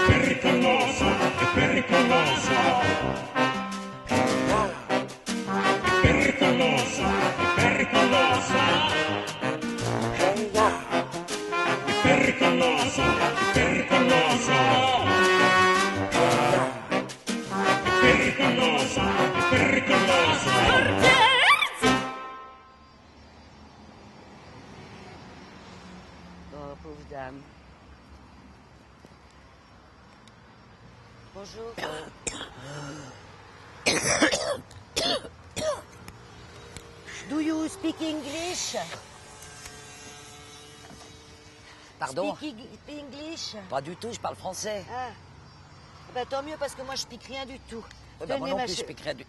Pericoloso, pericoloso. Pericoloso, pericoloso. Pericoloso, pericoloso. Pericoloso, pericoloso. Oh, pauvre dame. Bonjour. Do you speak English? Pardon? Speak English? Pas du tout, je parle français. Ah. Ben, tant mieux parce que moi je pique rien du tout. Moi Tenez, non ma plus, je chère- pique rien du...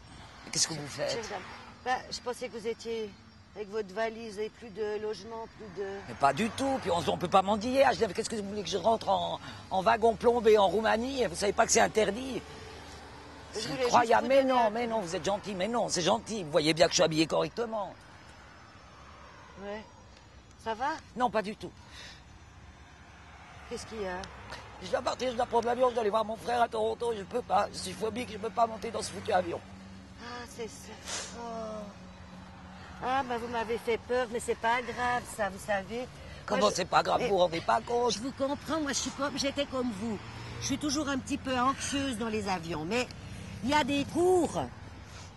Qu'est-ce que vous chère faites? dame. Ben, je pensais que vous étiez avec votre valise et plus de logement, plus de... Mais pas du tout, puis on peut pas mendier. Ah, qu'est-ce que vous voulez que je rentre en wagon plombé en Roumanie? Vous savez pas que c'est interdit? Je C'est voulais incroyable. juste vous Mais donner non, un- mais non, vous êtes gentil, mais non, c'est gentil. Vous voyez bien que je suis habillé correctement. Ouais. Ça va? Non, pas du tout. Qu'est-ce qu'il y a? Je dois partir, je dois prendre l'avion, je dois aller voir mon frère à Toronto, je peux pas. Je suis phobique, je peux pas monter dans ce foutu avion. Ah, c'est ça. Oh. Ah, ben vous m'avez fait peur, mais c'est pas grave, ça, vous savez. Comment Moi, c'est pas grave, vous vous rendez pas compte? Je vous comprends, moi j'étais comme vous. Je suis toujours un petit peu anxieuse dans les avions, mais il y a des cours.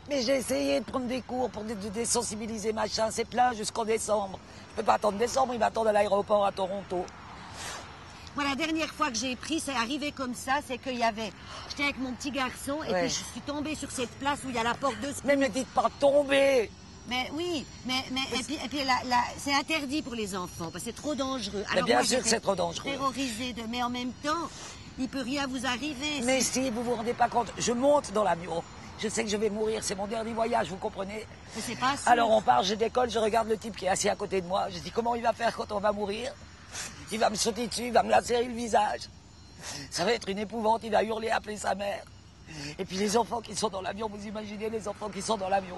Mais j'ai essayé de prendre des cours pour désensibiliser machin, c'est plein jusqu'en décembre. Je peux pas attendre décembre, il m'attend à l'aéroport à Toronto. Moi, la dernière fois que j'ai pris, c'est arrivé comme ça, c'est qu'il y avait... J'étais avec mon petit garçon et Ouais. puis je suis tombée sur cette place où il y a la porte de secours. Mais me dites pas tomber! Mais oui, mais et puis c'est interdit pour les enfants parce que c'est trop dangereux. Mais bien moi, sûr que j'étais c'est trop dangereux. Terrorisée mais en même temps, il peut rien vous arriver. Mais si vous vous rendez pas compte, je monte dans l'avion. Je sais que je vais mourir, c'est mon dernier voyage, vous comprenez? Mais c'est pas sûr. Alors on part, je décolle, je regarde le type qui est assis à côté de moi. Je dis comment il va faire quand on va mourir? Il va me sauter dessus, il va me lacérer le visage. Ça va être une épouvante, il va hurler, appeler sa mère. Et puis les enfants qui sont dans l'avion, vous imaginez les enfants qui sont dans l'avion.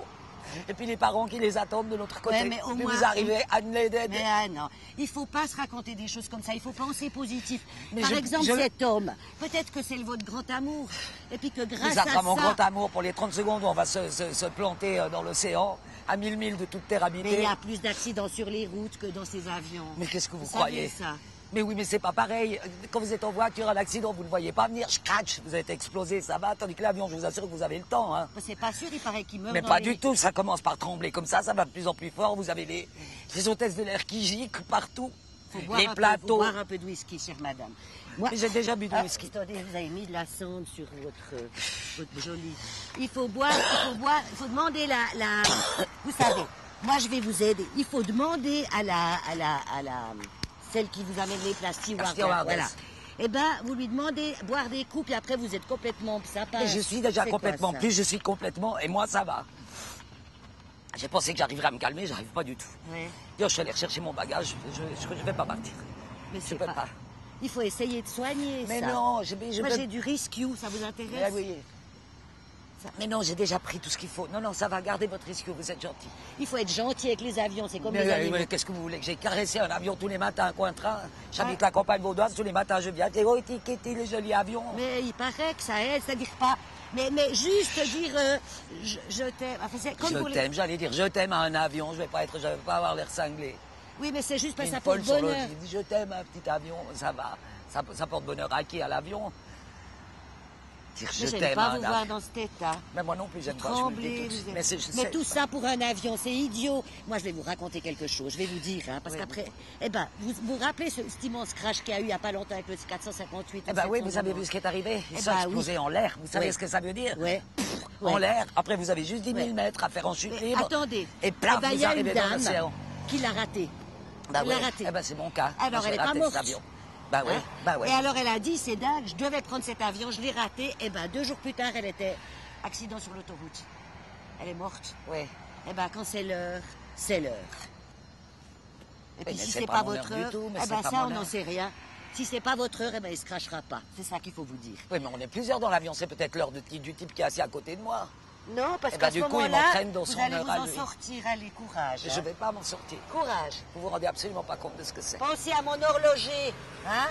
Et puis les parents qui les attendent de l'autre côté. Ouais, mais au Puis moins- vous arrivez à l'aider. Mais ah non, il faut pas se raconter des choses comme ça, il faut penser positif. Mais Par exemple, je- cet homme, peut-être que c'est votre grand amour, et puis que Mais grâce ça à sera mon ça... grand amour pour les 30 secondes où on va se planter dans l'océan, à 1000 milles de toute terre Mais il habitée. y a plus d'accidents sur les routes que dans ces avions. Mais qu'est-ce que vous savez croyez? ça? Mais oui, mais c'est pas pareil. Quand vous êtes en voiture, un accident, vous ne le voyez pas venir, catch, vous êtes explosé, ça va. Tandis que l'avion, je vous assure que vous avez le temps. Hein. Mais c'est pas sûr, il paraît qu'il meurt Mais dans pas les... du tout, ça commence par trembler comme ça va de plus en plus fort. Vous avez les hôtesses de l'air qui giclent partout, Faut boire les un peu, faut plateaux. boire un peu de whisky, chère madame. Moi... Mais j'ai déjà bu de whisky. Attendez, vous avez mis de la cendre sur votre jolie... Il faut boire, il faut demander la... Vous savez, moi je vais vous aider. Il faut demander à la celle qui vous amène les plats, stewardess, stewardess. voilà. Eh ben, vous lui demandez boire des coups, puis après vous êtes complètement... Ça passe. Et je suis déjà C'est quoi, complètement, ça? plus je suis complètement, et moi ça va. J'ai pensé que j'arriverais à me calmer, j'arrive pas du tout. Ouais. Yo, je suis allé rechercher mon bagage, je vais pas partir. Mais Je c'est peux pas. Il faut essayer de soigner Mais ça. non, Moi j'ai du Rescue, ça vous intéresse? Mais oui. Mais non, j'ai déjà pris tout ce qu'il faut. Non, non, ça va, gardez votre risque, vous êtes gentil. Il faut être gentil avec les avions, c'est comme Mais, les animaux. qu'est-ce que vous voulez? Que j'ai caressé un avion tous les matins, un coin-train. J'habite la campagne vaudoise, tous les matins je viens. Oh, étiqueter les jolis avions. Mais il paraît que ça aide, c'est-à-dire pas... Mais juste dire je t'aime. Enfin, c'est comme pour Je les- t'aime, j'allais dire je t'aime à un avion, je vais pas avoir l'air cinglé. Oui, mais c'est juste parce que Une ça porte folle sur l'autre, bonheur. je dis je t'aime un petit avion, ça va. Ça porte bonheur à qui? À l'avion? Dire Mais je j'aime t'aime à pas un vous voir avion. dans cet état. Mais moi non plus, j'aime pas, je vous le dis Trembler, tout de vous suite. êtes- Mais, c'est- Mais tout ça pour un avion, c'est idiot. Moi, je vais vous raconter quelque chose. Je vais vous dire, hein, parce Oui. qu'après, eh ben, vous vous rappelez cet immense crash qu'il y a eu il y a pas longtemps avec le 458. Eh ben oui, vous avez vu ce qui est arrivé? Ils Eh sont ben explosés oui. en l'air. Vous savez Oui. ce que ça veut dire? Ouais. En Ouais. l'air. Après, vous avez juste 10 000 Ouais. mètres à faire en chute Mais libre. attendez. Et plaf, Eh ben, il vous y a une arrivez dans dame l'océan. qui l'a raté. Bah Elle l'a ouais. raté. Eh ben c'est mon cas. Alors, Moi, j'ai elle est pas raté morte. cet avion. Bah oui, Hein? bah ouais. Et alors, elle a dit, c'est dingue, je devais prendre cet avion, je l'ai raté. Et ben, 2 jours plus tard, elle était accident sur l'autoroute. Elle est morte. Oui. Eh ben, quand c'est l'heure, c'est l'heure. Et puis, mais si c'est c'est pas pas mon votre heure du heure, tout, mais eh c'est ben, pas ça, mon on n'en heure. sait rien. Si c'est pas votre heure, eh ben, il se crachera pas. C'est ça qu'il faut vous dire. Oui, mais on est plusieurs dans l'avion. C'est peut-être l'heure du type qui est assis à côté de moi. Non, parce Eh qu'à ben, ce du coup, il moment-là, m'entraîne dans vous son allez heure vous à en lui. sortir. Allez, courage. Je hein. vais pas m'en sortir. Courage. Vous vous rendez absolument pas compte de ce que c'est. Pensez à mon horloger, hein?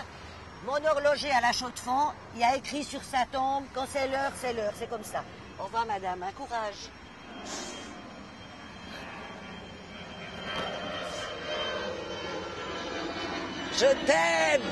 Mon horloger à la chaux-de-fonds, il a écrit sur sa tombe, quand c'est l'heure, c'est comme ça. Au revoir, madame, un courage. Je t'aime.